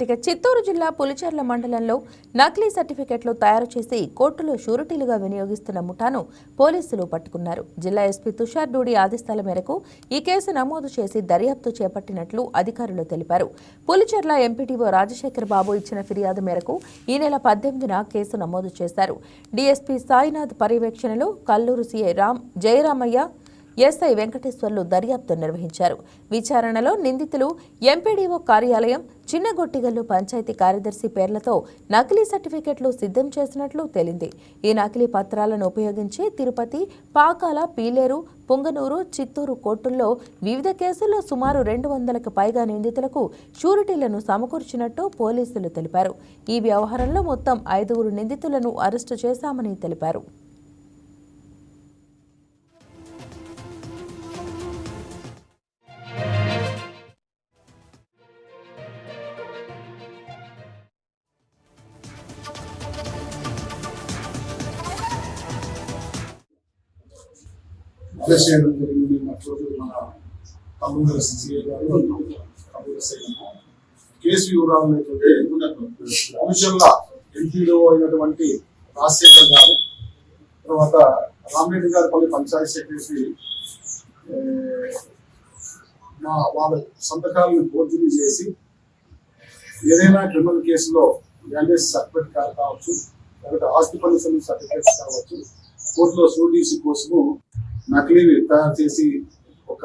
ఇక చిత్తూరు జిల్లా పులిచెర్ల మండలంలో నకిలీ సర్టిఫికెట్లు తయారు చేసి కోర్టులో షూరిటీలుగా వినియోగిస్తున్న ముఠాను పోలీసులు పట్టుకున్నారు. జిల్లా ఎస్పీ తుషార్ డూడి ఆదేశాల మేరకు ఈ కేసు నమోదు చేసి దర్యాప్తు చేపట్టినట్లు అధికారులు తెలిపారు. పులిచెర్ల ఎంపీటీఓ రాజశేఖర్ బాబు ఇచ్చిన ఫిర్యాదు మేరకు ఈ నెల 18న కేసు నమోదు చేశారు. డీఎస్పీ సాయినాథ్ పర్యవేక్షణలో కల్లూరు సీఐ జయరామయ్య, ఎస్ఐ వెంకటేశ్వర్లు దర్యాప్తు నిర్వహించారు. విచారణలో నిందితులు ఎంపీడీఓ కార్యాలయం, చిన్నగొట్టిగల్లు పంచాయతీ కార్యదర్శి పేర్లతో నకిలీ సర్టిఫికెట్లు సిద్ధం చేసినట్లు తేలింది. ఈ నకిలీ పత్రాలను ఉపయోగించి తిరుపతి, పాకాల, పీలేరు, పుంగనూరు, చిత్తూరు కోర్టుల్లో వివిధ కేసుల్లో సుమారు 200కు పైగా నిందితులకు షూరిటీలను సమకూర్చినట్టు పోలీసులు తెలిపారు. ఈ వ్యవహారంలో మొత్తం 5 నిందితులను అరెస్టు చేశామని తెలిపారు. కేసు వివరాలు పులిచెర్ల ఎంపీడీఓ అయినటువంటి రాజశేఖర్ గారు, తర్వాత రామిరెడ్డి గారు పల్లి పంచాయతీ సెక్రటరీ వాళ్ళ సంతకాలను ఫోర్జరీ చేసి ఏదైనా క్రిమినల్ కేసులో వ్యాల్యూస్ సర్టిఫికేట్ కావచ్చు, లేకపోతే ఆస్తి పన్ను సర్టిఫికేట్స్ కావచ్చు, కోర్టులో షూరిటీ కోసము నకిలీవి తయారు చేసి ఒక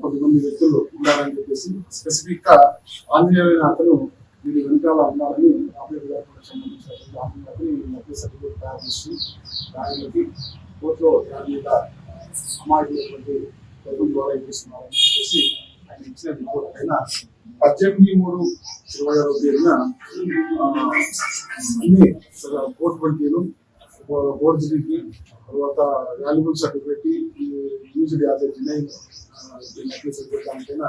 కొంతమంది వ్యక్తులు ఉండాలని చెప్పేసి స్పెసిఫిక్ గా ఆంజనేయులైన అతను దీని వెనకాల ఉండాలని రామిరెడ్డి గారికి సంబంధించిన నకిలీ సర్టిఫికేట్ తయారు చేసి దానికి కోర్టులో దాని మీద అమాయకులైనటువంటి ప్రభుత్వం ద్వారా ఇప్పిస్తున్నారని చెప్పేసి ఆయన ఇచ్చిన రిపోర్ట్ పైన 18/3/26 తేదీన అన్ని కోర్టు పట్టీలు, ఫోర్జరీకి, తర్వాత valuable certificate, used as a డినైన్ దానిపైన